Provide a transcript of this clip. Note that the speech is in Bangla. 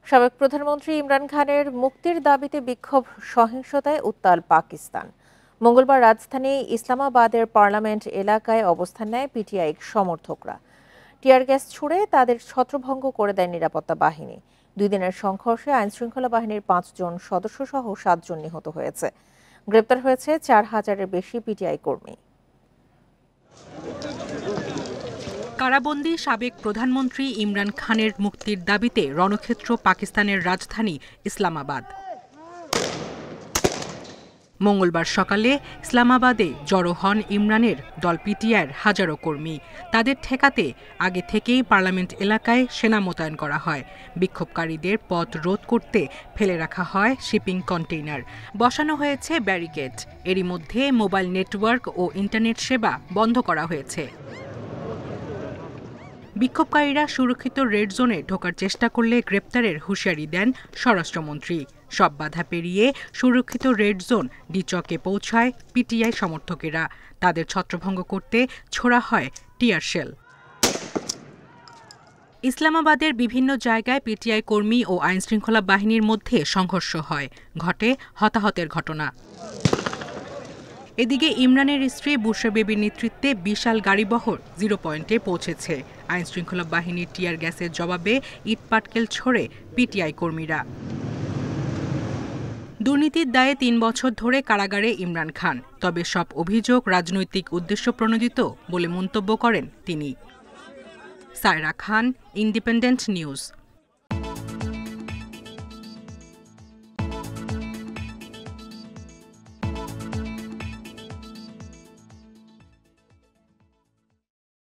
সাবেক প্রধানমন্ত্রী ইমরান খানের মুক্তির দাবিতে বিক্ষোভ, সহিংসতায় উত্তাল পাকিস্তান। মঙ্গলবার রাজধানী ইসলামাবাদের পার্লামেন্ট এলাকায় অবস্থান নেয় পিটিআই সমর্থকরা। টিয়ার গ্যাস ছুড়ে তাদের ছত্রভঙ্গ করে দেয় নিরাপত্তা বাহিনী। 2 দিনের সংঘর্ষে আইনশৃঙ্খলা বাহিনীর 5 জন সদস্য সহ 7 জন নিহত হয়েছে। গ্রেপ্তার হয়েছে 4,000-এর বেশি পিটিআই কর্মী। কারাবন্দী সাবেক প্রধানমন্ত্রী ইমরান খানের মুক্তির দাবিতে রণক্ষেত্র পাকিস্তানের রাজধানী ইসলামাবাদ। মঙ্গলবার সকালে ইসলামাবাদে জড়ো হন ইমরানের দল পিটিআইয়ের হাজারো কর্মী। তাদের ঠেকাতে আগে থেকেই পার্লামেন্ট এলাকায় সেনা মোতায়েন করা হয়। বিক্ষোভকারীদের পথ রোধ করতে ফেলে রাখা হয় শিপিং কন্টেইনার, বসানো হয়েছে ব্যারিকেড। এরই মধ্যে মোবাইল নেটওয়ার্ক ও ইন্টারনেট সেবা বন্ধ করা হয়েছে। বিক্ষোভকারীরা সুরক্ষিত রেড জোনে ঢোকার চেষ্টা করলে গ্রেপ্তারের হুঁশিয়ারি দেন স্বরাষ্ট্রমন্ত্রী। সব বাধা পেরিয়ে সুরক্ষিত রেড জোন ডিচকে পৌঁছায় পিটিআই সমর্থকেরা। তাদের ছত্রভঙ্গ করতে ছোড়া হয় টিয়ার শেল। ইসলামাবাদের বিভিন্ন জায়গায় পিটিআই কর্মী ও আইনশৃঙ্খলা বাহিনীর মধ্যে সংঘর্ষ হয়, ঘটে হতাহতের ঘটনা। এদিকে ইমরানের স্ত্রী বুশরা বেবির নেতৃত্বে বিশাল গাড়িবহর 0 পয়েন্টে পৌঁছেছে। আইনশৃঙ্খলা বাহিনীর টিয়ার গ্যাসের জবাবে ইট পাটকেল ছোড়ে পিটিআই কর্মীরা। দুর্নীতির দায়ে 3 বছর ধরে কারাগারে ইমরান খান। তবে সব অভিযোগ রাজনৈতিক উদ্দেশ্য প্রণোদিত বলে মন্তব্য করেন তিনি। সায়রা খান, ইন্ডিপেন্ডেন্ট নিউজ।